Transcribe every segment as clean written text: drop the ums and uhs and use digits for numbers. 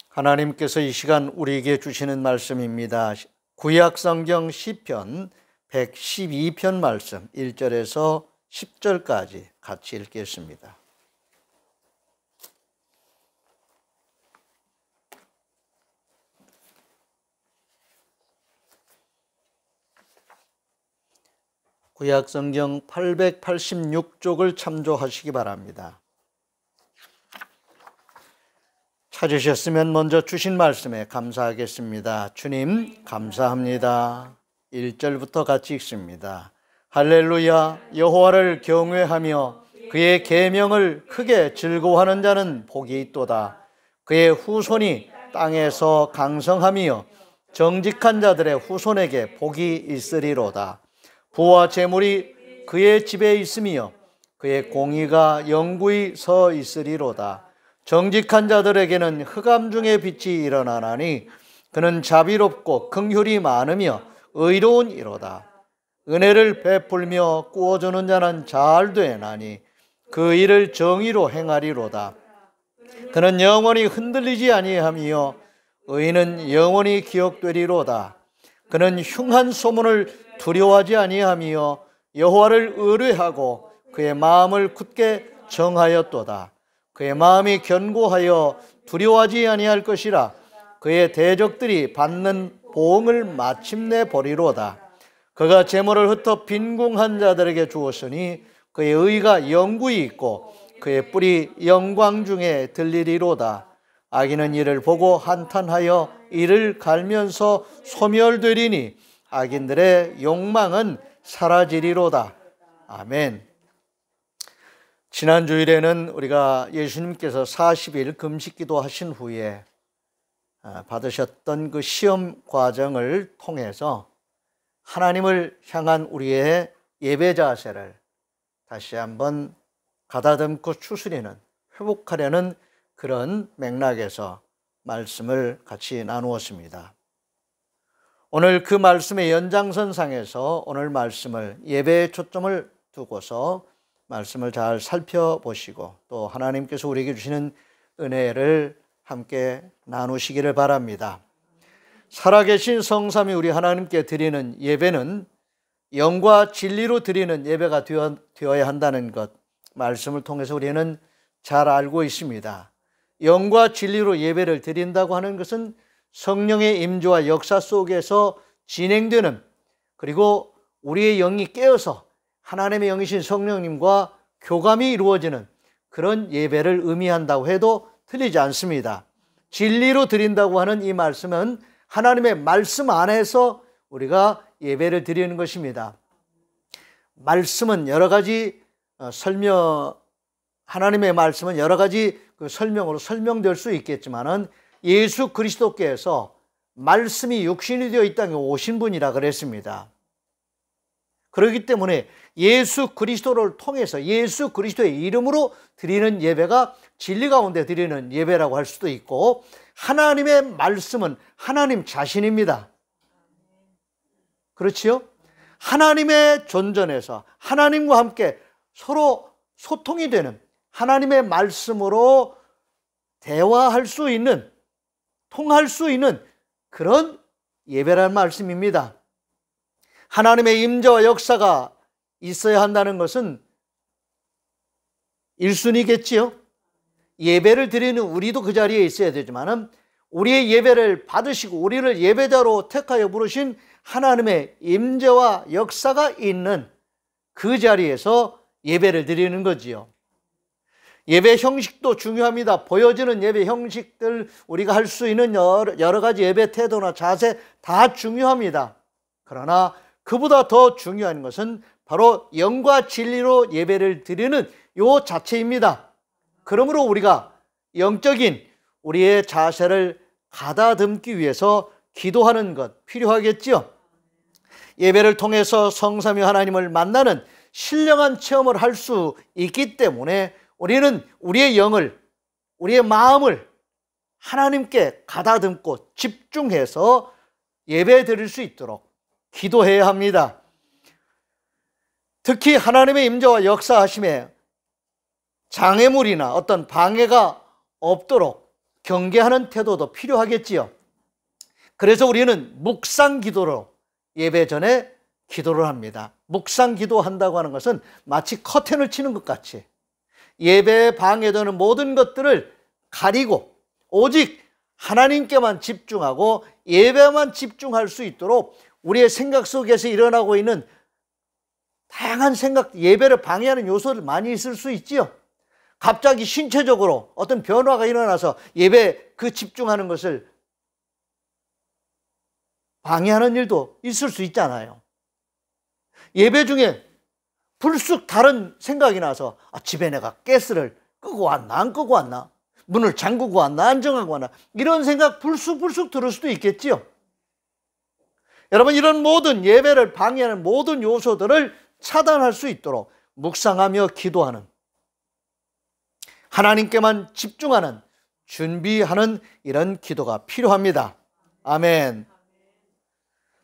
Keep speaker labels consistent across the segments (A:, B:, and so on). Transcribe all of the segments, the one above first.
A: 하나님께서 이 시간 우리에게 주시는 말씀입니다. 구약성경 시편 112편 말씀 1절에서 10절까지 같이 읽겠습니다. 구약성경 886쪽을 참조하시기 바랍니다. 찾으셨으면 먼저 주신 말씀에 감사하겠습니다. 주님 감사합니다. 1절부터 같이 읽습니다. 할렐루야. 여호와를 경외하며 그의 계명을 크게 즐거워하는 자는 복이 있도다. 그의 후손이 땅에서 강성하며 정직한 자들의 후손에게 복이 있으리로다. 부와 재물이 그의 집에 있으며 그의 공의가 영구히 서 있으리로다. 정직한 자들에게는 흑암 중에 빛이 일어나나니 그는 자비롭고 긍휼이 많으며 의로운 이로다. 은혜를 베풀며 구워주는 자는 잘 되나니 그 일을 정의로 행하리로다. 그는 영원히 흔들리지 아니하며 의인은 영원히 기억되리로다. 그는 흉한 소문을 두려워하지 아니하며 여호와를 의뢰하고 그의 마음을 굳게 정하였도다. 그의 마음이 견고하여 두려워하지 아니할 것이라. 그의 대적들이 받는 보응을 마침내 보리로다. 그가 재물을 흩어 빈궁한 자들에게 주었으니 그의 의가 영구히 있고 그의 뿔이 영광 중에 들리리로다. 악인은 이를 보고 한탄하여 이를 갈면서 소멸되리니 악인들의 욕망은 사라지리로다. 아멘. 지난 주일에는 우리가 예수님께서 40일 금식기도 하신 후에 받으셨던 그 시험 과정을 통해서 하나님을 향한 우리의 예배 자세를 다시 한번 가다듬고 추스리는, 회복하려는 그런 맥락에서 말씀을 같이 나누었습니다. 오늘 그 말씀의 연장선상에서 오늘 말씀을 예배에 초점을 두고서 말씀을 잘 살펴보시고 또 하나님께서 우리에게 주시는 은혜를 함께 나누시기를 바랍니다. 살아계신 성삼위 우리 하나님께 드리는 예배는 영과 진리로 드리는 예배가 되어야 한다는 것, 말씀을 통해서 우리는 잘 알고 있습니다. 영과 진리로 예배를 드린다고 하는 것은 성령의 임재와 역사 속에서 진행되는, 그리고 우리의 영이 깨어서 하나님의 영이신 성령님과 교감이 이루어지는 그런 예배를 의미한다고 해도 틀리지 않습니다. 진리로 드린다고 하는 이 말씀은 하나님의 말씀 안에서 우리가 예배를 드리는 것입니다. 말씀은 여러 가지 하나님의 말씀은 여러 가지 그 설명으로 설명될 수 있겠지만은 예수 그리스도께서 말씀이 육신이 되어 이 땅에 오신 분이라 그랬습니다. 그렇기 때문에 예수 그리스도를 통해서 예수 그리스도의 이름으로 드리는 예배가 진리 가운데 드리는 예배라고 할 수도 있고, 하나님의 말씀은 하나님 자신입니다. 그렇지요? 하나님의 존전에서 하나님과 함께 서로 소통이 되는, 하나님의 말씀으로 대화할 수 있는, 통할 수 있는 그런 예배라는 말씀입니다. 하나님의 임재와 역사가 있어야 한다는 것은 1순위겠지요. 예배를 드리는 우리도 그 자리에 있어야 되지만 우리의 예배를 받으시고 우리를 예배자로 택하여 부르신 하나님의 임재와 역사가 있는 그 자리에서 예배를 드리는 거지요. 예배 형식도 중요합니다. 보여지는 예배 형식들, 우리가 할 수 있는 여러 가지 예배 태도나 자세 다 중요합니다. 그러나 그보다 더 중요한 것은 바로 영과 진리로 예배를 드리는 요 자체입니다. 그러므로 우리가 영적인 우리의 자세를 가다듬기 위해서 기도하는 것 필요하겠지요. 예배를 통해서 성삼위 하나님을 만나는 신령한 체험을 할 수 있기 때문에 우리는 우리의 영을, 우리의 마음을 하나님께 가다듬고 집중해서 예배 드릴 수 있도록 기도해야 합니다. 특히 하나님의 임재와 역사하심에 장애물이나 어떤 방해가 없도록 경계하는 태도도 필요하겠지요. 그래서 우리는 묵상 기도로 예배 전에 기도를 합니다. 묵상 기도한다고 하는 것은 마치 커튼을 치는 것 같이 예배에 방해되는 모든 것들을 가리고 오직 하나님께만 집중하고 예배만 집중할 수 있도록 우리의 생각 속에서 일어나고 있는 다양한 생각, 예배를 방해하는 요소들 많이 있을 수 있지요. 갑자기 신체적으로 어떤 변화가 일어나서 예배에 그 집중하는 것을 방해하는 일도 있을 수 있잖아요. 예배 중에 불쑥 다른 생각이 나서 집에 내가 가스를 끄고 왔나 안 끄고 왔나, 문을 잠그고 왔나 안 정하고 왔나, 이런 생각 불쑥 들을 수도 있겠지요. 여러분, 이런 모든 예배를 방해하는 모든 요소들을 차단할 수 있도록 묵상하며 기도하는, 하나님께만 집중하는, 준비하는 이런 기도가 필요합니다. 아멘.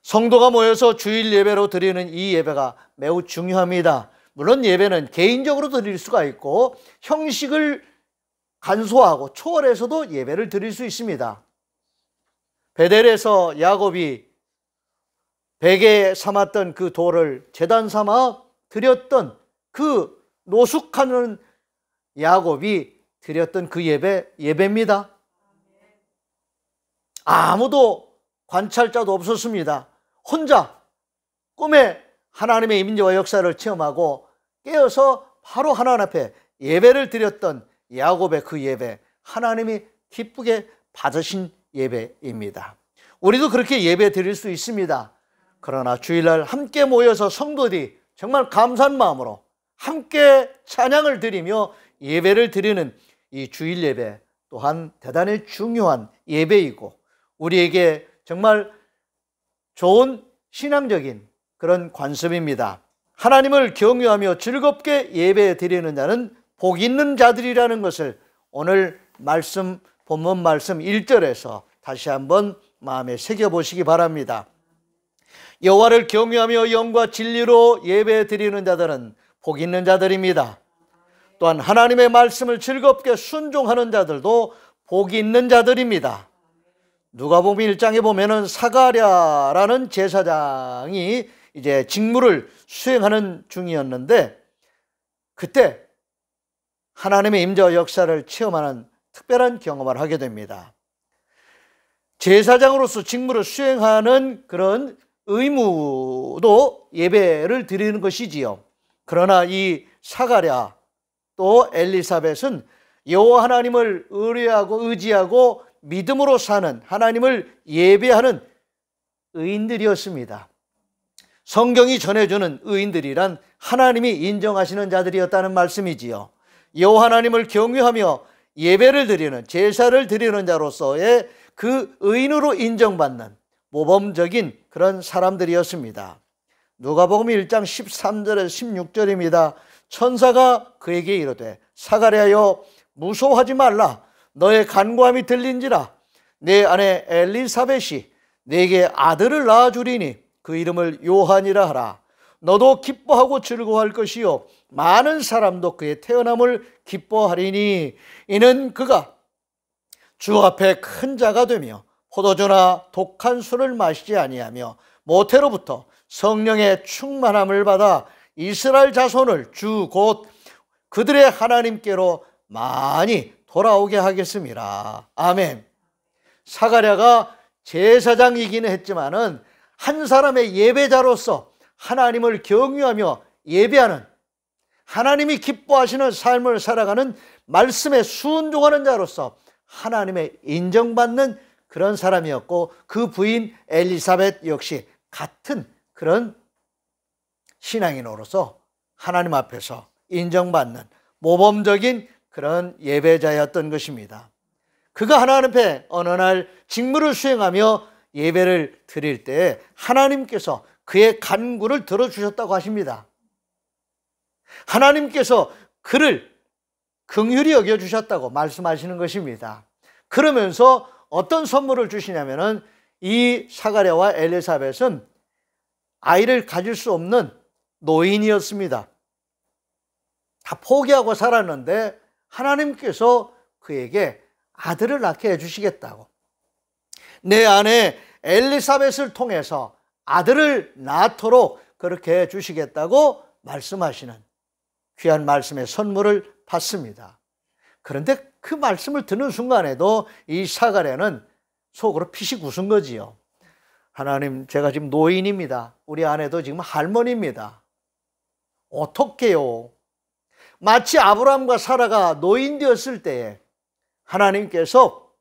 A: 성도가 모여서 주일 예배로 드리는 이 예배가 매우 중요합니다. 물론 예배는 개인적으로 드릴 수가 있고 형식을 간소화하고 초월해서도 예배를 드릴 수 있습니다. 베델에서 야곱이 베개 삼았던 그 돌을 제단 삼아 드렸던 그 노숙하는 야곱이 드렸던 그 예배입니다. 아무도 관찰자도 없었습니다. 혼자 꿈에 하나님의 임재와 역사를 체험하고 깨어서 바로 하나님 앞에 예배를 드렸던 야곱의 그 예배, 하나님이 기쁘게 받으신 예배입니다. 우리도 그렇게 예배 드릴 수 있습니다. 그러나 주일날 함께 모여서 성도들이 정말 감사한 마음으로 함께 찬양을 드리며 예배를 드리는 이 주일 예배 또한 대단히 중요한 예배이고 우리에게 정말 좋은 신앙적인 그런 관습입니다. 하나님을 경외하며 즐겁게 예배 드리는 자는 복 있는 자들이라는 것을 오늘 본문 말씀 1절에서 다시 한번 마음에 새겨보시기 바랍니다. 여호와를 경외하며 영과 진리로 예배 드리는 자들은 복 있는 자들입니다. 또한 하나님의 말씀을 즐겁게 순종하는 자들도 복 있는 자들입니다. 누가복음 1장에 보면은 사가랴라는 제사장이 이제 직무를 수행하는 중이었는데 그때 하나님의 임재와 역사를 체험하는 특별한 경험을 하게 됩니다. 제사장으로서 직무를 수행하는 그런 의무도 예배를 드리는 것이지요. 그러나 이 사가랴 또 엘리사벳은 여호와 하나님을 의지하고 믿음으로 사는, 하나님을 예배하는 의인들이었습니다. 성경이 전해주는 의인들이란 하나님이 인정하시는 자들이었다는 말씀이지요. 여호와 하나님을 경외하며 예배를 드리는, 제사를 드리는 자로서의 그 의인으로 인정받는 모범적인 그런 사람들이었습니다. 누가복음 1장 13절에서 16절입니다. 천사가 그에게 이르되 사가랴여 무서워하지 말라. 너의 간구함이 들린지라. 내 아내 엘리사벳이 내게 아들을 낳아주리니 그 이름을 요한이라 하라. 너도 기뻐하고 즐거워할 것이요 많은 사람도 그의 태어남을 기뻐하리니 이는 그가 주 앞에 큰 자가 되며 포도주나 독한 술을 마시지 아니하며 모태로부터 성령의 충만함을 받아 이스라엘 자손을 주 곧 그들의 하나님께로 많이 돌아오게 하겠습니다. 아멘. 사가랴가 제사장이기는 했지만은 한 사람의 예배자로서 하나님을 경외하며 예배하는, 하나님이 기뻐하시는 삶을 살아가는 말씀에 순종하는 자로서 하나님의 인정받는 그런 사람이었고 그 부인 엘리사벳 역시 같은 그런 신앙인으로서 하나님 앞에서 인정받는 모범적인 그런 예배자였던 것입니다. 그가 하나님 앞에 어느 날 직무를 수행하며 예배를 드릴 때 하나님께서 그의 간구를 들어주셨다고 하십니다. 하나님께서 그를 긍휼히 여겨주셨다고 말씀하시는 것입니다. 그러면서 어떤 선물을 주시냐면은 이 사가랴와 엘리사벳은 아이를 가질 수 없는 노인이었습니다. 다 포기하고 살았는데 하나님께서 그에게 아들을 낳게 해주시겠다고, 내 아내 엘리사벳을 통해서 아들을 낳도록 그렇게 해주시겠다고 말씀하시는 귀한 말씀의 선물을 받습니다. 그런데 그 말씀을 듣는 순간에도 이 사가랴는 속으로 피식 웃은 거지요. 하나님, 제가 지금 노인입니다. 우리 아내도 지금 할머니입니다. 어떡해요? 마치 아브라함과 사라가 노인 되었을 때에 하나님께서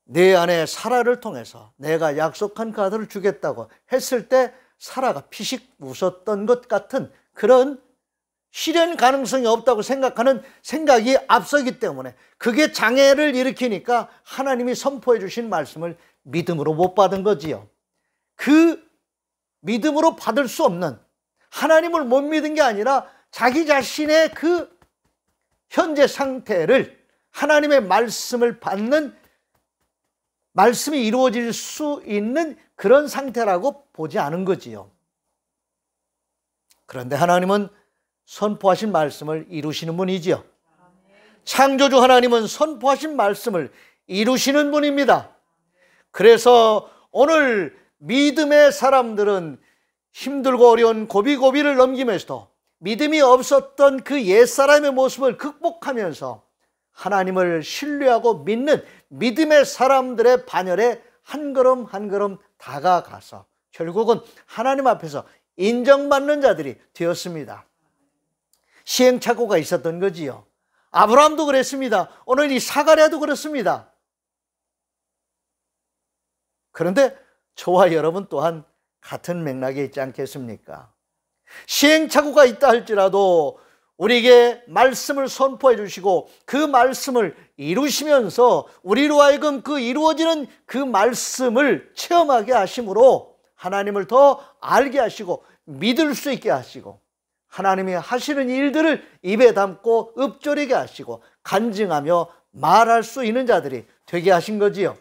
A: 내 아내 사라를 통해서 내가 약속한 그 아들을 주겠다고 했을 때 사라가 피식 웃었던 것 같은 그런 실현 가능성이 없다고 생각하는 생각이 앞서기 때문에 그게 장애를 일으키니까 하나님이 선포해 주신 말씀을 믿음으로 못 받은 거지요. 그 믿음으로 받을 수 없는, 하나님을 못 믿은 게 아니라 자기 자신의 그 현재 상태를 하나님의 말씀을 받는, 말씀이 이루어질 수 있는 그런 상태라고 보지 않은 거지요. 그런데 하나님은 선포하신 말씀을 이루시는 분이지요. 창조주 하나님은 선포하신 말씀을 이루시는 분입니다. 그래서 오늘 믿음의 사람들은 힘들고 어려운 고비고비를 넘기면서도 믿음이 없었던 그 옛사람의 모습을 극복하면서 하나님을 신뢰하고 믿는 믿음의 사람들의 반열에 한 걸음 한 걸음 다가가서 결국은 하나님 앞에서 인정받는 자들이 되었습니다. 시행착오가 있었던 거지요. 아브라함도 그랬습니다. 오늘 이 사가랴도 그렇습니다. 그런데 저와 여러분 또한 같은 맥락에 있지 않겠습니까? 시행착오가 있다 할지라도 우리에게 말씀을 선포해 주시고 그 말씀을 이루시면서 우리로 하여금 그 이루어지는 그 말씀을 체험하게 하심으로 하나님을 더 알게 하시고 믿을 수 있게 하시고 하나님이 하시는 일들을 입에 담고 읊조리게 하시고 간증하며 말할 수 있는 자들이 되게 하신 거지요.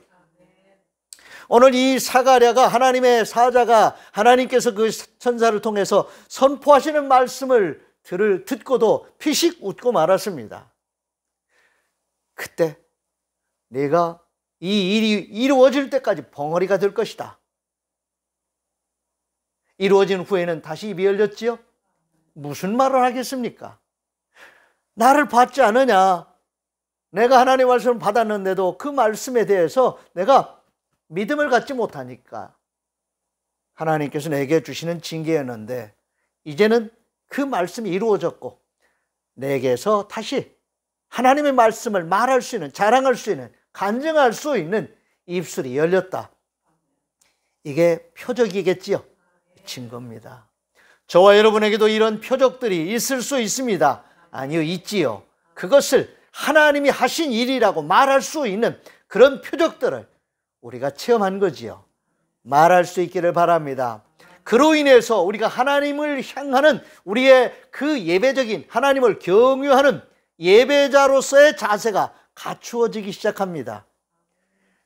A: 오늘 이 사가랴가, 하나님의 사자가 하나님께서 그 천사를 통해서 선포하시는 말씀을 듣고도 피식 웃고 말았습니다. 그때 내가 이 일이 이루어질 때까지 벙어리가 될 것이다. 이루어진 후에는 다시 입이 열렸지요. 무슨 말을 하겠습니까? 나를 받지 않으냐? 내가 하나님의 말씀을 받았는데도 그 말씀에 대해서 내가 믿음을 갖지 못하니까 하나님께서 내게 주시는 징계였는데 이제는 그 말씀이 이루어졌고 내게서 다시 하나님의 말씀을 말할 수 있는, 자랑할 수 있는, 간증할 수 있는 입술이 열렸다. 이게 표적이겠지요? 증거입니다. 저와 여러분에게도 이런 표적들이 있을 수 있습니다. 아니요, 있지요. 그것을 하나님이 하신 일이라고 말할 수 있는 그런 표적들을 우리가 체험한 거지요. 말할 수 있기를 바랍니다. 그로 인해서 우리가 하나님을 향하는 우리의 그 예배적인, 하나님을 경유하는 예배자로서의 자세가 갖추어지기 시작합니다.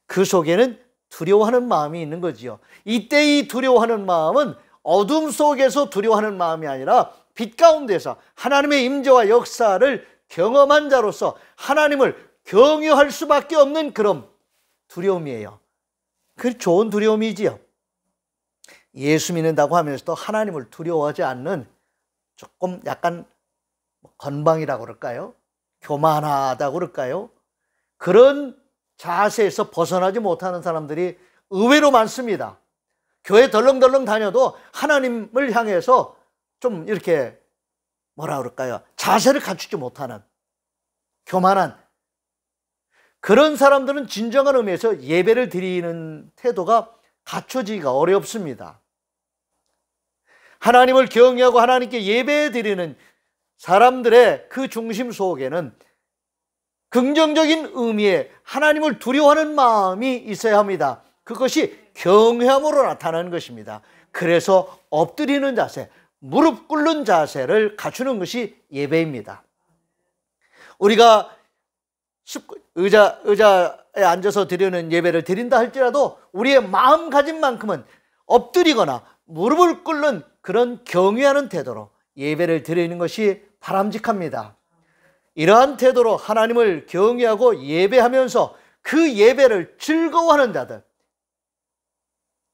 A: 그 속에는 두려워하는 마음이 있는 거지요. 이때 이 두려워하는 마음은 어둠 속에서 두려워하는 마음이 아니라 빛 가운데서 하나님의 임재와 역사를 경험한 자로서 하나님을 경유할 수밖에 없는 그런 두려움이에요. 그 좋은 두려움이지요. 예수 믿는다고 하면서도 하나님을 두려워하지 않는 조금 약간 건방이라고 그럴까요? 교만하다고 그럴까요? 그런 자세에서 벗어나지 못하는 사람들이 의외로 많습니다. 교회 덜렁덜렁 다녀도 하나님을 향해서 좀 이렇게 뭐라 그럴까요? 자세를 갖추지 못하는 교만한 그런 사람들은 진정한 의미에서 예배를 드리는 태도가 갖춰지기가 어렵습니다. 하나님을 경외하고 하나님께 예배 드리는 사람들의 그 중심 속에는 긍정적인 의미의 하나님을 두려워하는 마음이 있어야 합니다. 그것이 경외함으로 나타나는 것입니다. 그래서 엎드리는 자세, 무릎 꿇는 자세를 갖추는 것이 예배입니다. 우리가 의자에 앉아서 드리는 예배를 드린다 할지라도 우리의 마음가짐만큼은 엎드리거나 무릎을 꿇는 그런 경외하는 태도로 예배를 드리는 것이 바람직합니다. 이러한 태도로 하나님을 경외하고 예배하면서 그 예배를 즐거워하는 자들,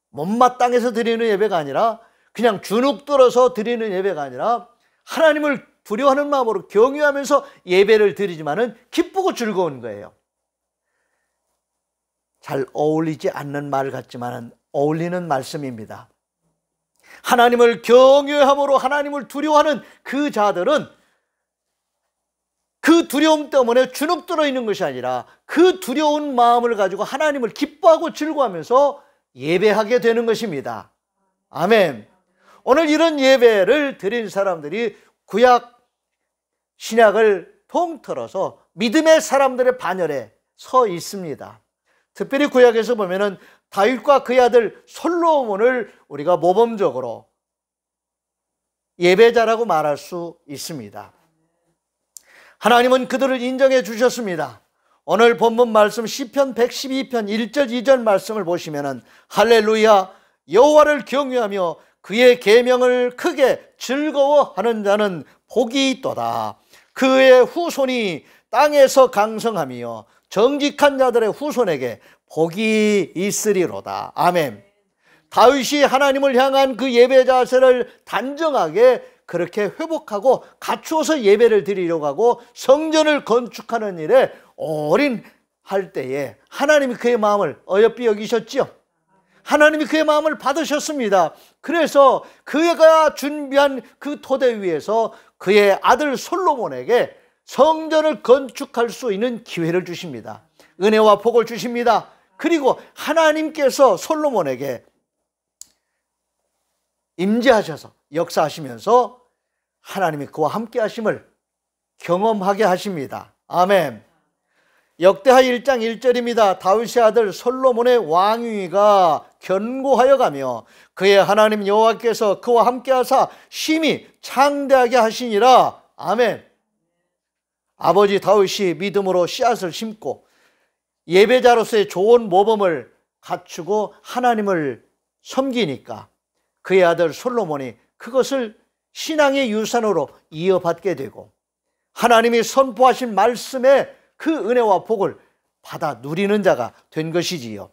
A: 못마땅해서 드리는 예배가 아니라 그냥 주눅 들어서 드리는 예배가 아니라 하나님을 두려워하는 마음으로 경외하면서 예배를 드리지만은 기쁘고 즐거운 거예요. 잘 어울리지 않는 말 같지만 어울리는 말씀입니다. 하나님을 경외함으로 하나님을 두려워하는 그 자들은 그 두려움 때문에 주눅 들어 있는 것이 아니라 그 두려운 마음을 가지고 하나님을 기뻐하고 즐거워하면서 예배하게 되는 것입니다. 아멘. 오늘 이런 예배를 드린 사람들이 구약 신약을 통틀어서 믿음의 사람들의 반열에 서 있습니다. 특별히 구약에서 보면은 다윗과 그의 아들 솔로몬을 우리가 모범적으로 예배자라고 말할 수 있습니다. 하나님은 그들을 인정해 주셨습니다. 오늘 본문 말씀 시편 112편 1절 2절 말씀을 보시면은 할렐루야, 여호와를 경외하며 그의 계명을 크게 즐거워하는 자는 복이 있도다. 그의 후손이 땅에서 강성하며 정직한 자들의 후손에게 복이 있으리로다. 아멘. 다윗이 하나님을 향한 그 예배 자세를 단정하게 그렇게 회복하고 갖추어서 예배를 드리려고 하고 성전을 건축하는 일에 올인할 때에 하나님이 그의 마음을 어여삐 여기셨죠. 하나님이 그의 마음을 받으셨습니다. 그래서 그가 준비한 그 토대 위에서 그의 아들 솔로몬에게 성전을 건축할 수 있는 기회를 주십니다. 은혜와 복을 주십니다. 그리고 하나님께서 솔로몬에게 임재하셔서 역사하시면서 하나님이 그와 함께 하심을 경험하게 하십니다. 아멘. 역대하 1장 1절입니다. 다윗의 아들 솔로몬의 왕위가 견고하여 가며 그의 하나님 여호와께서 그와 함께 하사 심히 창대하게 하시니라. 아멘. 아버지 다윗이 믿음으로 씨앗을 심고 예배자로서의 좋은 모범을 갖추고 하나님을 섬기니까 그의 아들 솔로몬이 그것을 신앙의 유산으로 이어받게 되고 하나님이 선포하신 말씀에 그 은혜와 복을 받아 누리는 자가 된 것이지요.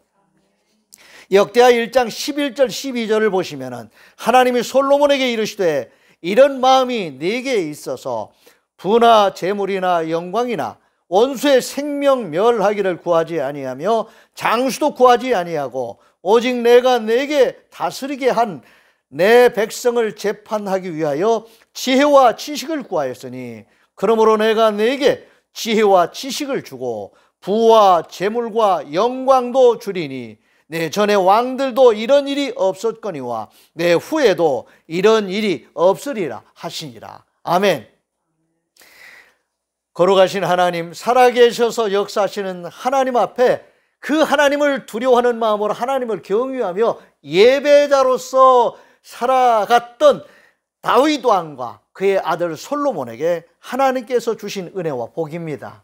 A: 역대하 1장 11절 12절을 보시면은 하나님이 솔로몬에게 이르시되 이런 마음이 네게 있어서 부나 재물이나 영광이나 원수의 생명 멸하기를 구하지 아니하며 장수도 구하지 아니하고 오직 내가 네게 다스리게 한 내 백성을 재판하기 위하여 지혜와 지식을 구하였으니 그러므로 내가 네게 지혜와 지식을 주고 부와 재물과 영광도 주리니 내 전에 왕들도 이런 일이 없었거니와 내 후에도 이런 일이 없으리라 하시니라. 아멘. 걸어가신 하나님, 살아계셔서 역사하시는 하나님 앞에 그 하나님을 두려워하는 마음으로 하나님을 경외하며 예배자로서 살아갔던 다윗 왕과 그의 아들 솔로몬에게 하나님께서 주신 은혜와 복입니다.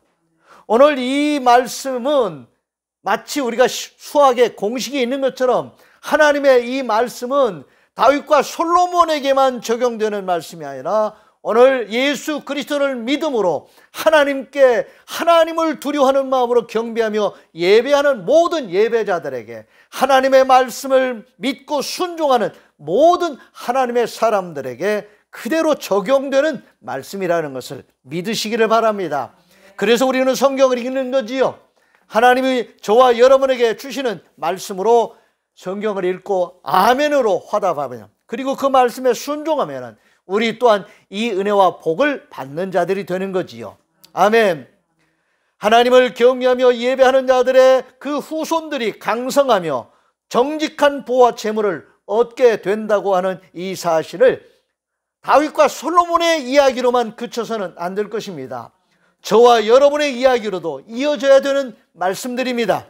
A: 오늘 이 말씀은 마치 우리가 수학에 공식이 있는 것처럼 하나님의 이 말씀은 다윗과 솔로몬에게만 적용되는 말씀이 아니라 오늘 예수 그리스도를 믿음으로 하나님께 하나님을 두려워하는 마음으로 경배하며 예배하는 모든 예배자들에게 하나님의 말씀을 믿고 순종하는 모든 하나님의 사람들에게 그대로 적용되는 말씀이라는 것을 믿으시기를 바랍니다. 그래서 우리는 성경을 읽는 거지요. 하나님이 저와 여러분에게 주시는 말씀으로 성경을 읽고 아멘으로 화답하면 그리고 그 말씀에 순종하면 우리 또한 이 은혜와 복을 받는 자들이 되는 거지요. 아멘. 하나님을 경외하며 예배하는 자들의 그 후손들이 강성하며 정직한 보와 재물을 얻게 된다고 하는 이 사실을 다윗과 솔로몬의 이야기로만 그쳐서는 안 될 것입니다. 저와 여러분의 이야기로도 이어져야 되는 말씀들입니다.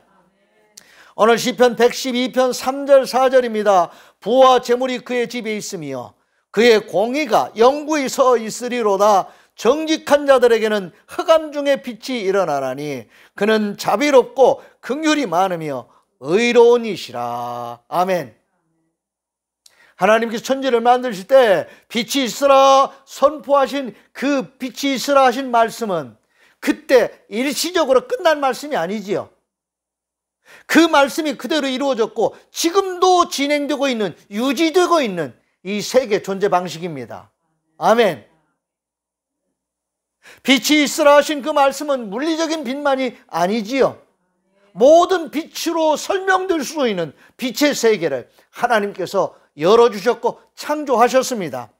A: 오늘 시편 112편 3절 4절입니다. 부와 재물이 그의 집에 있으며 그의 공의가 영구히 서 있으리로다. 정직한 자들에게는 흑암 중에 빛이 일어나나니 그는 자비롭고 긍휼이 많으며 의로운 이시라. 아멘. 하나님께서 천지를 만드실 때 빛이 있으라 선포하신 그 빛이 있으라 하신 말씀은 그때 일시적으로 끝난 말씀이 아니지요. 그 말씀이 그대로 이루어졌고 지금도 진행되고 있는, 유지되고 있는 이 세계 존재 방식입니다. 아멘. 빛이 있으라 하신 그 말씀은 물리적인 빛만이 아니지요. 모든 빛으로 설명될 수 있는 빛의 세계를 하나님께서 열어주셨고 창조하셨습니다.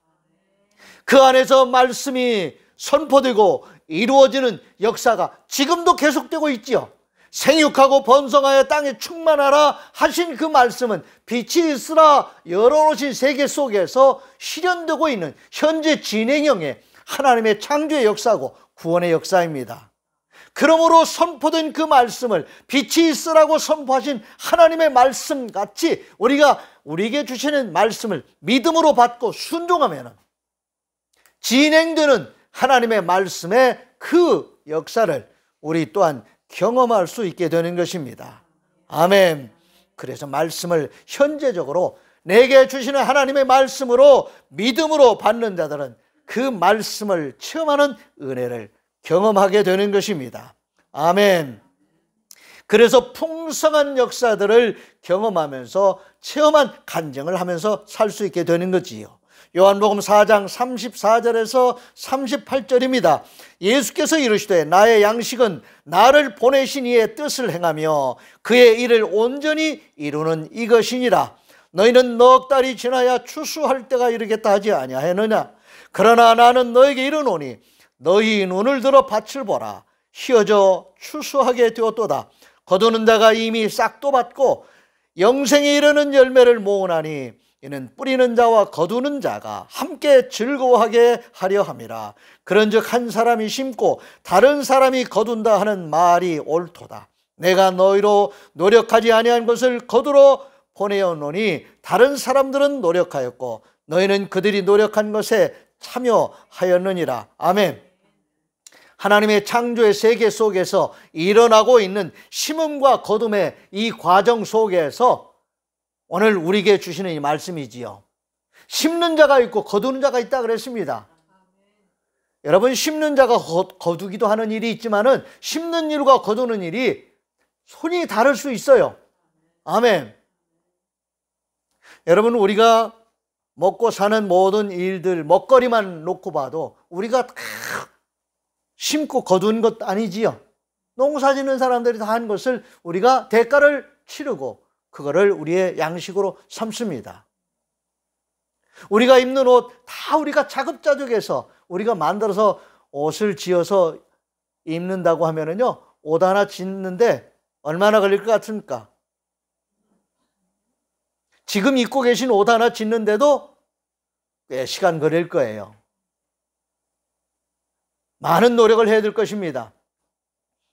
A: 그 안에서 말씀이 선포되고 이루어지는 역사가 지금도 계속되고 있지요. 생육하고 번성하여 땅에 충만하라 하신 그 말씀은 빛이 있으라 열어놓으신 세계 속에서 실현되고 있는 현재 진행형의 하나님의 창조의 역사고 구원의 역사입니다. 그러므로 선포된 그 말씀을 빛이 있으라고 선포하신 하나님의 말씀같이 우리가 우리에게 주시는 말씀을 믿음으로 받고 순종하면 진행되는 하나님의 말씀의 그 역사를 우리 또한 경험할 수 있게 되는 것입니다. 아멘. 그래서 말씀을 현재적으로 내게 주시는 하나님의 말씀으로 믿음으로 받는 자들은 그 말씀을 체험하는 은혜를 경험하게 되는 것입니다. 아멘. 그래서 풍성한 역사들을 경험하면서 체험한 간증을 하면서 살 수 있게 되는 거지요. 요한복음 4장 34절에서 38절입니다. 예수께서 이르시되 나의 양식은 나를 보내신 이의 뜻을 행하며 그의 일을 온전히 이루는 이것이니라. 너희는 넉 달이 지나야 추수할 때가 이르겠다 하지 아니하였느냐. 그러나 나는 너에게 이르노니 너희 눈을 들어 밭을 보라. 휘어져 추수하게 되었도다. 거두는 자가 이미 싹도 받고 영생에 이르는 열매를 모으나니 이는 뿌리는 자와 거두는 자가 함께 즐거워하게 하려 함이라. 그런즉 한 사람이 심고 다른 사람이 거둔다 하는 말이 옳도다. 내가 너희로 노력하지 아니한 것을 거두러 보내었노니 다른 사람들은 노력하였고 너희는 그들이 노력한 것에 참여하였느니라. 아멘. 하나님의 창조의 세계 속에서 일어나고 있는 심음과 거둠의 이 과정 속에서 오늘 우리에게 주시는 이 말씀이지요. 심는 자가 있고 거두는 자가 있다 그랬습니다. 여러분, 심는 자가 거두기도 하는 일이 있지만은 심는 일과 거두는 일이 손이 다를 수 있어요. 아멘. 여러분, 우리가 먹고 사는 모든 일들, 먹거리만 놓고 봐도 우리가 다 심고 거둔 것 아니지요. 농사 짓는 사람들이 다 한 것을 우리가 대가를 치르고 그거를 우리의 양식으로 삼습니다. 우리가 입는 옷 다 우리가 자급자족해서 우리가 만들어서 옷을 지어서 입는다고 하면은요, 옷 하나 짓는데 얼마나 걸릴 것 같습니까? 지금 입고 계신 옷 하나 짓는데도 꽤 시간 걸릴 거예요. 많은 노력을 해야 될 것입니다.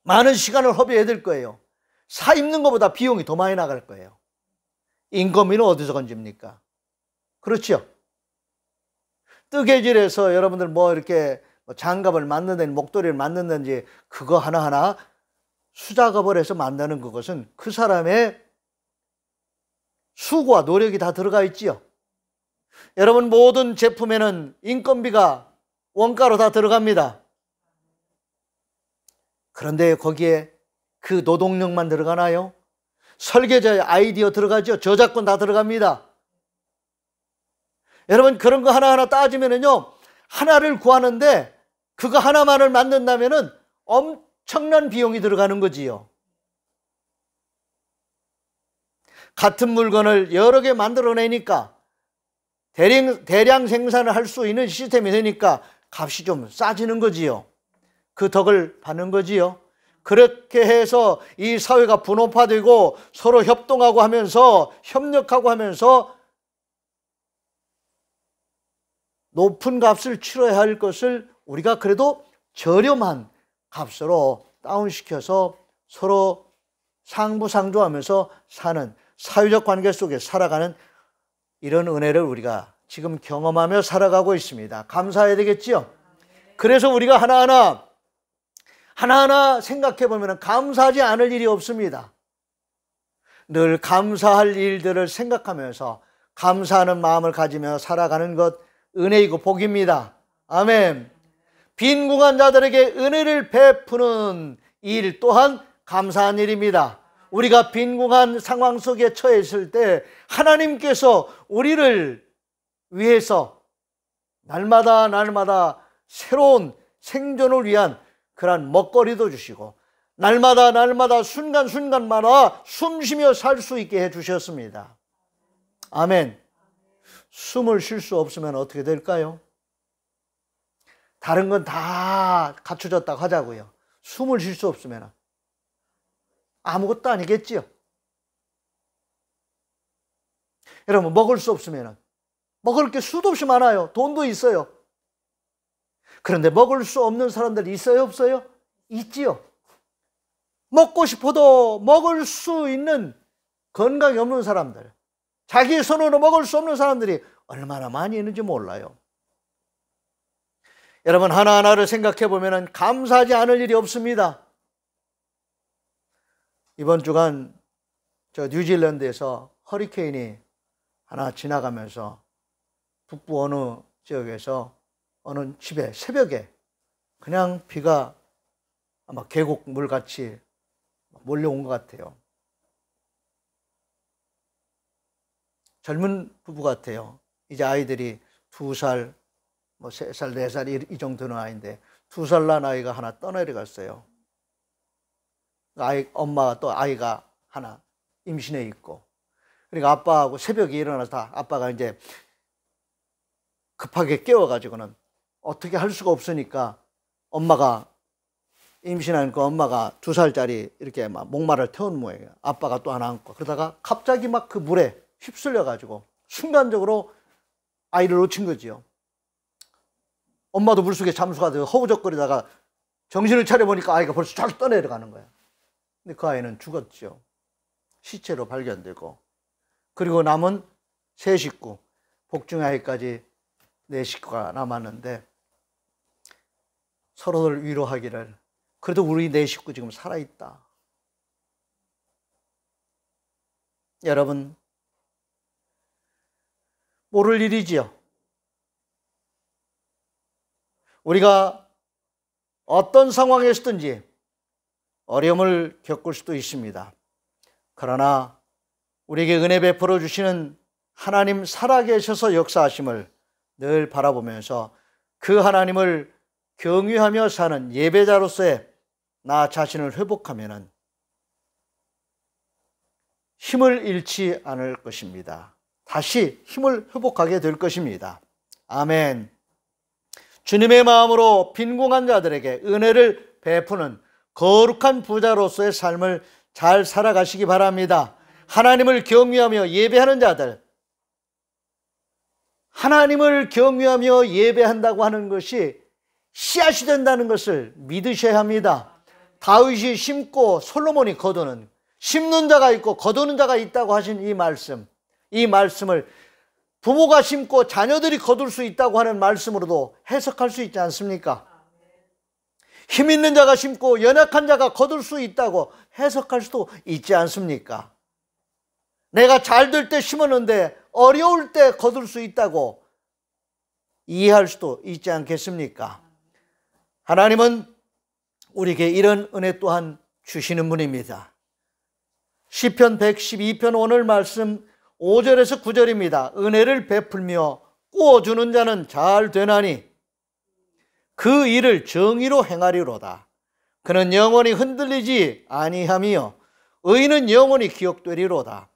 A: 많은 시간을 허비해야 될 거예요. 사 입는 것보다 비용이 더 많이 나갈 거예요. 인건비는 어디서 건집니까? 그렇죠? 뜨개질에서 여러분들 뭐 이렇게 장갑을 만든다든지 목도리를 만든다든지 그거 하나하나 수작업을 해서 만드는 그것은 그 사람의 수고와 노력이 다 들어가 있지요. 여러분, 모든 제품에는 인건비가 원가로 다 들어갑니다. 그런데 거기에 그 노동력만 들어가나요? 설계자의 아이디어 들어가죠. 저작권 다 들어갑니다. 여러분, 그런 거 하나하나 따지면은요, 하나를 구하는데 그거 하나만을 만든다면은 엄청난 비용이 들어가는 거지요. 같은 물건을 여러 개 만들어내니까 대량 생산을 할 수 있는 시스템이 되니까 값이 좀 싸지는 거지요. 그 덕을 받는 거지요. 그렇게 해서 이 사회가 분업화되고 서로 협동하고 하면서 협력하고 하면서 높은 값을 치러야 할 것을 우리가 그래도 저렴한 값으로 다운시켜서 서로 상부상조하면서 사는 사회적 관계 속에 살아가는 이런 은혜를 우리가 지금 경험하며 살아가고 있습니다. 감사해야 되겠지요? 그래서 우리가 하나하나 생각해 보면 감사하지 않을 일이 없습니다. 늘 감사할 일들을 생각하면서 감사하는 마음을 가지며 살아가는 것 은혜이고 복입니다. 아멘. 빈궁한 자들에게 은혜를 베푸는 일 또한 감사한 일입니다. 우리가 빈궁한 상황 속에 처해 있을 때 하나님께서 우리를 위해서 날마다 새로운 생존을 위한 그러한 먹거리도 주시고 날마다 순간순간마다 숨쉬며 살 수 있게 해주셨습니다. 아멘. 숨을 쉴 수 없으면 어떻게 될까요? 다른 건 다 갖춰졌다고 하자고요. 숨을 쉴 수 없으면 아무것도 아니겠지요. 여러분, 먹을 수 없으면 먹을 게 수도 없이 많아요. 돈도 있어요. 그런데 먹을 수 없는 사람들이 있어요, 없어요? 있지요. 먹고 싶어도 먹을 수 있는 건강이 없는 사람들, 자기 손으로 먹을 수 없는 사람들이 얼마나 많이 있는지 몰라요. 여러분, 하나하나를 생각해 보면 감사하지 않을 일이 없습니다. 이번 주간 저 뉴질랜드에서 허리케인이 하나 지나가면서 북부 어느 지역에서 어느 집에 새벽에 그냥 비가 아마 계곡물같이 몰려온 것 같아요. 젊은 부부 같아요. 이제 아이들이 2살, 3살, 4살 이 정도 되는 아이인데 2살 난 아이가 하나 떠내려갔어요. 엄마가 또 아이가 하나 임신해 있고, 그러니까 아빠하고 새벽에 일어나서 아빠가 이제 급하게 깨워가지고는 어떻게 할 수가 없으니까 엄마가 임신하니까 엄마가 2살짜리 이렇게 막 목마를 태운 모양이에요. 아빠가 또 하나 안고, 그러다가 갑자기 막 그 물에 휩쓸려가지고 순간적으로 아이를 놓친 거지요. 엄마도 물속에 잠수가 되고 허우적거리다가 정신을 차려보니까 아이가 벌써 쫙 떠내려가는 거예요. 근데 그 아이는 죽었죠. 시체로 발견되고, 그리고 남은 3식구, 복중의 아이까지 4식구가 남았는데 서로를 위로하기를, 그래도 우리 4식구 지금 살아있다. 여러분, 모를 일이지요. 우리가 어떤 상황에서든지 어려움을 겪을 수도 있습니다. 그러나 우리에게 은혜 베풀어 주시는 하나님 살아계셔서 역사하심을 늘 바라보면서 그 하나님을 경유하며 사는 예배자로서의 나 자신을 회복하면은 힘을 잃지 않을 것입니다. 다시 힘을 회복하게 될 것입니다. 아멘. 주님의 마음으로 빈궁한 자들에게 은혜를 베푸는 거룩한 부자로서의 삶을 잘 살아가시기 바랍니다. 하나님을 경외하며 예배하는 자들, 하나님을 경외하며 예배한다고 하는 것이 씨앗이 된다는 것을 믿으셔야 합니다. 다윗이 심고 솔로몬이 거두는, 심는 자가 있고 거두는 자가 있다고 하신 이 말씀을 부모가 심고 자녀들이 거둘 수 있다고 하는 말씀으로도 해석할 수 있지 않습니까? 힘 있는 자가 심고 연약한 자가 거둘 수 있다고 해석할 수도 있지 않습니까? 내가 잘 될 때 심었는데 어려울 때 거둘 수 있다고 이해할 수도 있지 않겠습니까? 하나님은 우리에게 이런 은혜 또한 주시는 분입니다. 시편 112편 오늘 말씀 5절에서 9절입니다. 은혜를 베풀며 꾸어주는 자는 잘 되나니 그 일을 정의로 행하리로다. 그는 영원히 흔들리지 아니하며 의인은 영원히 기억되리로다.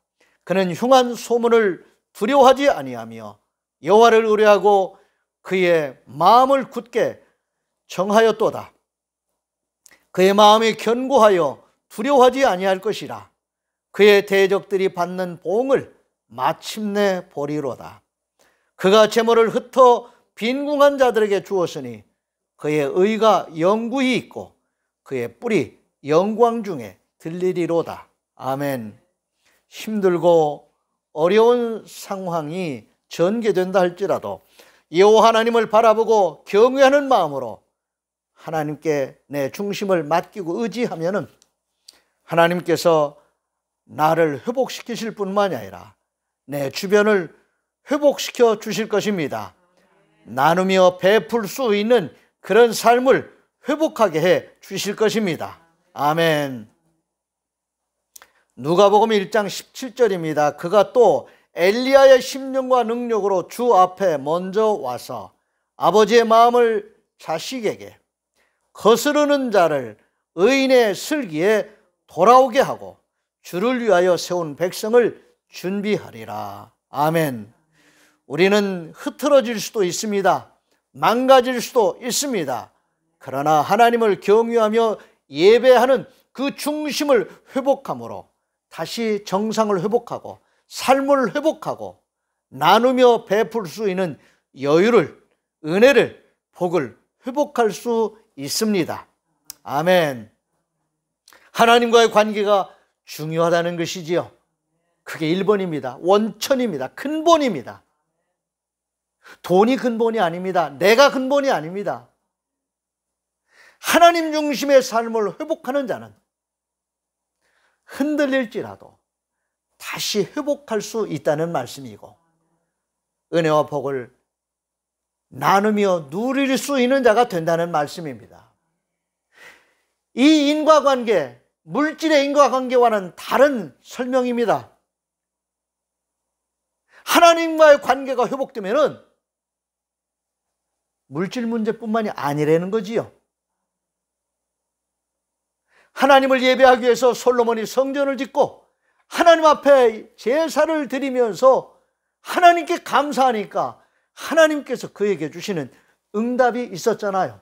A: 그는 흉한 소문을 두려워하지 아니하며 여호와를 의뢰하고 그의 마음을 굳게 정하였도다. 그의 마음이 견고하여 두려워하지 아니할 것이라. 그의 대적들이 받는 보응을 마침내 보리로다. 그가 재물을 흩어 빈궁한 자들에게 주었으니 그의 의가 영구히 있고 그의 뿔이 영광 중에 들리리로다. 아멘. 힘들고 어려운 상황이 전개된다 할지라도 여호와 하나님을 바라보고 경외하는 마음으로 하나님께 내 중심을 맡기고 의지하면은 하나님께서 나를 회복시키실 뿐만이 아니라 내 주변을 회복시켜 주실 것입니다. 나누며 베풀 수 있는 그런 삶을 회복하게 해 주실 것입니다. 아멘. 누가복음 1장 17절입니다. 그가 또 엘리야의 심령과 능력으로 주 앞에 먼저 와서 아버지의 마음을 자식에게 거스르는 자를 의인의 슬기에 돌아오게 하고 주를 위하여 세운 백성을 준비하리라. 아멘. 우리는 흐트러질 수도 있습니다. 망가질 수도 있습니다. 그러나 하나님을 경유하며 예배하는 그 중심을 회복함으로 다시 정상을 회복하고 삶을 회복하고 나누며 베풀 수 있는 여유를, 은혜를, 복을 회복할 수 있습니다. 아멘. 하나님과의 관계가 중요하다는 것이지요. 그게 1번입니다. 원천입니다. 근본입니다. 돈이 근본이 아닙니다. 내가 근본이 아닙니다. 하나님 중심의 삶을 회복하는 자는 흔들릴지라도 다시 회복할 수 있다는 말씀이고, 은혜와 복을 나누며 누릴 수 있는 자가 된다는 말씀입니다. 이 인과관계, 물질의 인과관계와는 다른 설명입니다. 하나님과의 관계가 회복되면은 물질 문제뿐만이 아니라는 거지요. 하나님을 예배하기 위해서 솔로몬이 성전을 짓고 하나님 앞에 제사를 드리면서 하나님께 감사하니까 하나님께서 그에게 주시는 응답이 있었잖아요.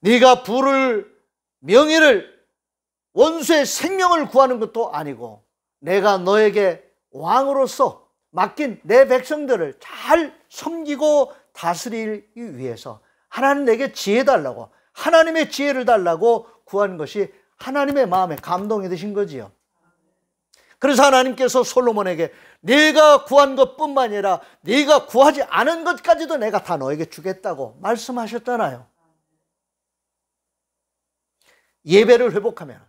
A: 네가 부를, 명예를, 원수의 생명을 구하는 것도 아니고 내가 너에게 왕으로서 맡긴 내 백성들을 잘 섬기고 다스리기 위해서 하나님 내게 지혜 달라고, 하나님의 지혜를 달라고 구한 것이 하나님의 마음에 감동이 되신 거지요. 그래서 하나님께서 솔로몬에게 네가 구한 것뿐만 아니라 네가 구하지 않은 것까지도 내가 다 너에게 주겠다고 말씀하셨잖아요. 예배를 회복하면,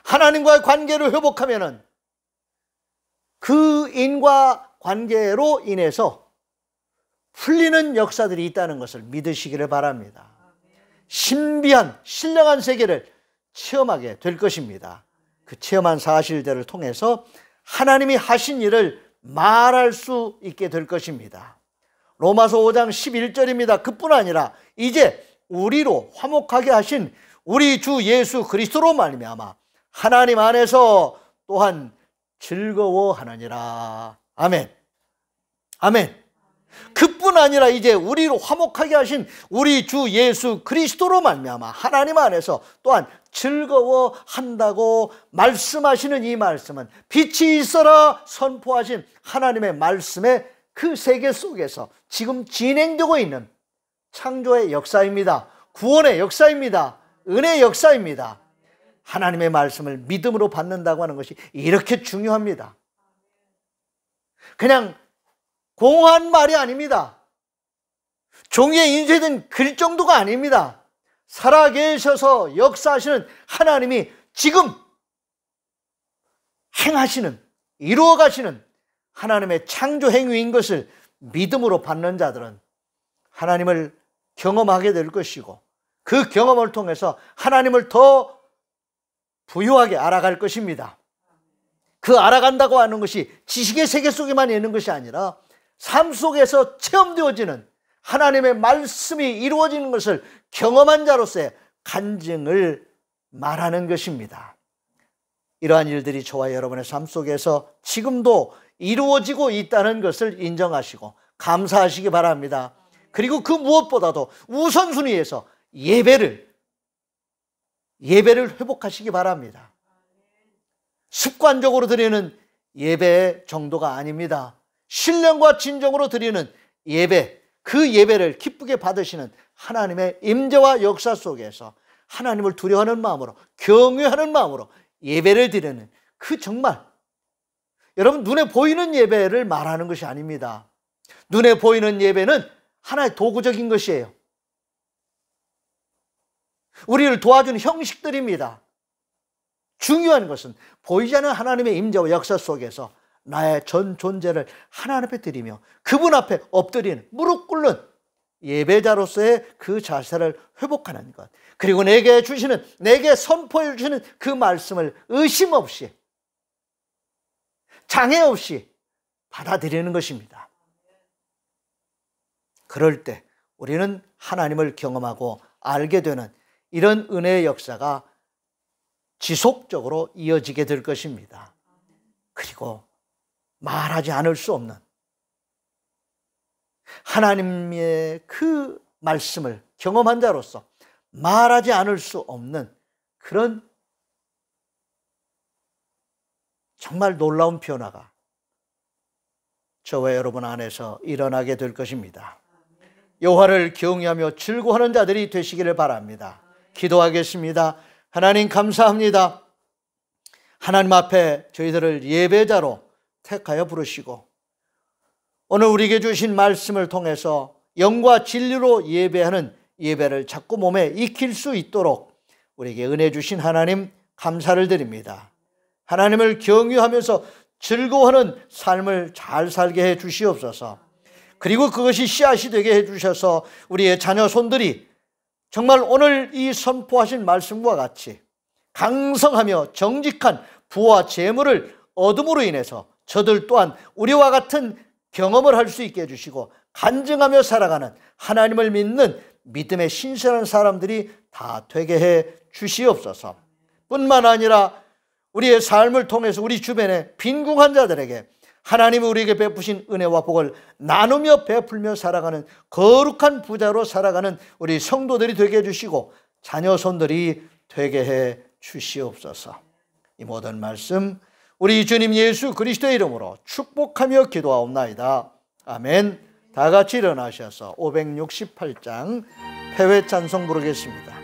A: 하나님과의 관계를 회복하면 그 인과관계로 인해서 풀리는 역사들이 있다는 것을 믿으시기를 바랍니다. 신비한, 신령한 세계를 체험하게 될 것입니다. 그 체험한 사실들을 통해서 하나님이 하신 일을 말할 수 있게 될 것입니다. 로마서 5장 11절입니다. 그뿐 아니라 이제 우리로 화목하게 하신 우리 주 예수 그리스도로 말미암아 하나님 안에서 또한 즐거워하느니라. 아멘. 아멘. 그뿐 아니라 이제 우리로 화목하게 하신 우리 주 예수 그리스도로 말미암아 하나님 안에서 또한 즐거워한다고 말씀하시는 이 말씀은 빛이 있어라 선포하신 하나님의 말씀의 그 세계 속에서 지금 진행되고 있는 창조의 역사입니다. 구원의 역사입니다. 은혜의 역사입니다. 하나님의 말씀을 믿음으로 받는다고 하는 것이 이렇게 중요합니다. 그냥 공허한 말이 아닙니다. 종이에 인쇄된 글 정도가 아닙니다. 살아계셔서 역사하시는 하나님이 지금 행하시는, 이루어가시는 하나님의 창조 행위인 것을 믿음으로 받는 자들은 하나님을 경험하게 될 것이고 그 경험을 통해서 하나님을 더 부유하게 알아갈 것입니다. 그 알아간다고 하는 것이 지식의 세계 속에만 있는 것이 아니라 삶 속에서 체험되어지는 하나님의 말씀이 이루어지는 것을 경험한 자로서의 간증을 말하는 것입니다. 이러한 일들이 저와 여러분의 삶 속에서 지금도 이루어지고 있다는 것을 인정하시고 감사하시기 바랍니다. 그리고 그 무엇보다도 우선순위에서 예배를 회복하시기 바랍니다. 습관적으로 드리는 예배의 정도가 아닙니다. 신령과 진정으로 드리는 예배, 그 예배를 기쁘게 받으시는 하나님의 임재와 역사 속에서 하나님을 두려워하는 마음으로, 경외하는 마음으로 예배를 드리는 그 정말 여러분 눈에 보이는 예배를 말하는 것이 아닙니다. 눈에 보이는 예배는 하나의 도구적인 것이에요. 우리를 도와주는 형식들입니다. 중요한 것은 보이지 않는 하나님의 임재와 역사 속에서 나의 전 존재를 하나님 앞에 드리며 그분 앞에 엎드리는, 무릎 꿇는 예배자로서의 그 자세를 회복하는 것, 그리고 내게 주시는, 내게 선포해 주시는 그 말씀을 의심 없이, 장애 없이 받아들이는 것입니다. 그럴 때 우리는 하나님을 경험하고 알게 되는 이런 은혜의 역사가 지속적으로 이어지게 될 것입니다. 그리고 말하지 않을 수 없는 하나님의 그 말씀을 경험한 자로서 말하지 않을 수 없는 그런 정말 놀라운 변화가 저와 여러분 안에서 일어나게 될 것입니다. 여호와를 경외하며 즐거워하는 자들이 되시기를 바랍니다. 기도하겠습니다. 하나님 감사합니다. 하나님 앞에 저희들을 예배자로 택하여 부르시고 오늘 우리에게 주신 말씀을 통해서 영과 진리로 예배하는 예배를 자꾸 몸에 익힐 수 있도록 우리에게 은혜 주신 하나님 감사를 드립니다. 하나님을 경외하면서 즐거워하는 삶을 잘 살게 해 주시옵소서. 그리고 그것이 씨앗이 되게 해 주셔서 우리의 자녀 손들이 정말 오늘 이 선포하신 말씀과 같이 강성하며 정직한 부와 재물을 얻음으로 인해서 저들 또한 우리와 같은 경험을 할 수 있게 해주시고 간증하며 살아가는 하나님을 믿는 믿음의 신실한 사람들이 다 되게 해 주시옵소서. 뿐만 아니라 우리의 삶을 통해서 우리 주변의 빈궁한 자들에게 하나님이 우리에게 베푸신 은혜와 복을 나누며 베풀며 살아가는 거룩한 부자로 살아가는 우리 성도들이 되게 해주시고 자녀손들이 되게 해 주시옵소서. 이 모든 말씀 우리 주님 예수 그리스도의 이름으로 축복하며 기도하옵나이다. 아멘. 다 같이 일어나셔서 568장 패회 찬송 부르겠습니다.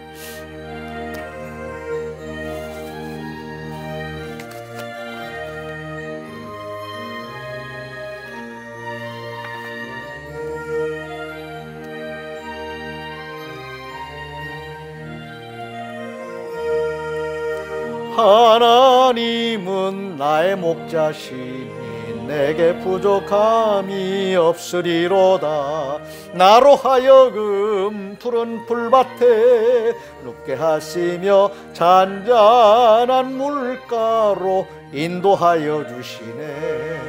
A: 하나님은 나의 목자시니 내게 부족함이 없으리로다. 나로 하여금 푸른 풀밭에 눕게 하시며 잔잔한 물가로 인도하여 주시네.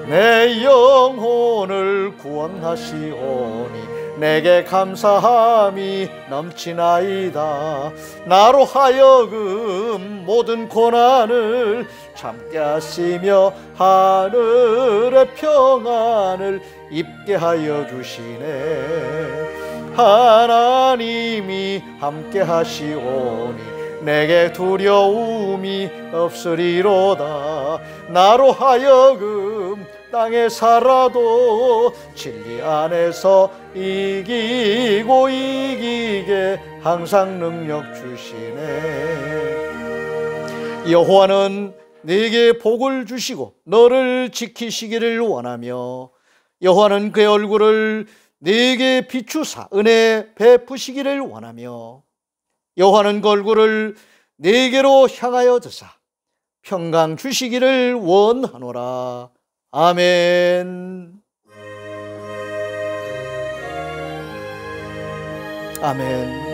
A: 내 영혼을 구원하시오니 내게 감사함이 넘치나이다. 나로 하여금 모든 고난을 참게 하시며 하늘의 평안을 입게 하여 주시네. 하나님이 함께 하시오니 내게 두려움이 없으리로다. 나로 하여금 땅에 살아도 진리 안에서 이기고 이기게 항상 능력 주시네. 여호와는 네게 복을 주시고 너를 지키시기를 원하며 여호와는 그의 얼굴을 네게 비추사 은혜 베푸시기를 원하며 여호와는 그 얼굴을 네게로 향하여 드사 평강 주시기를 원하노라. 아멘. 아멘.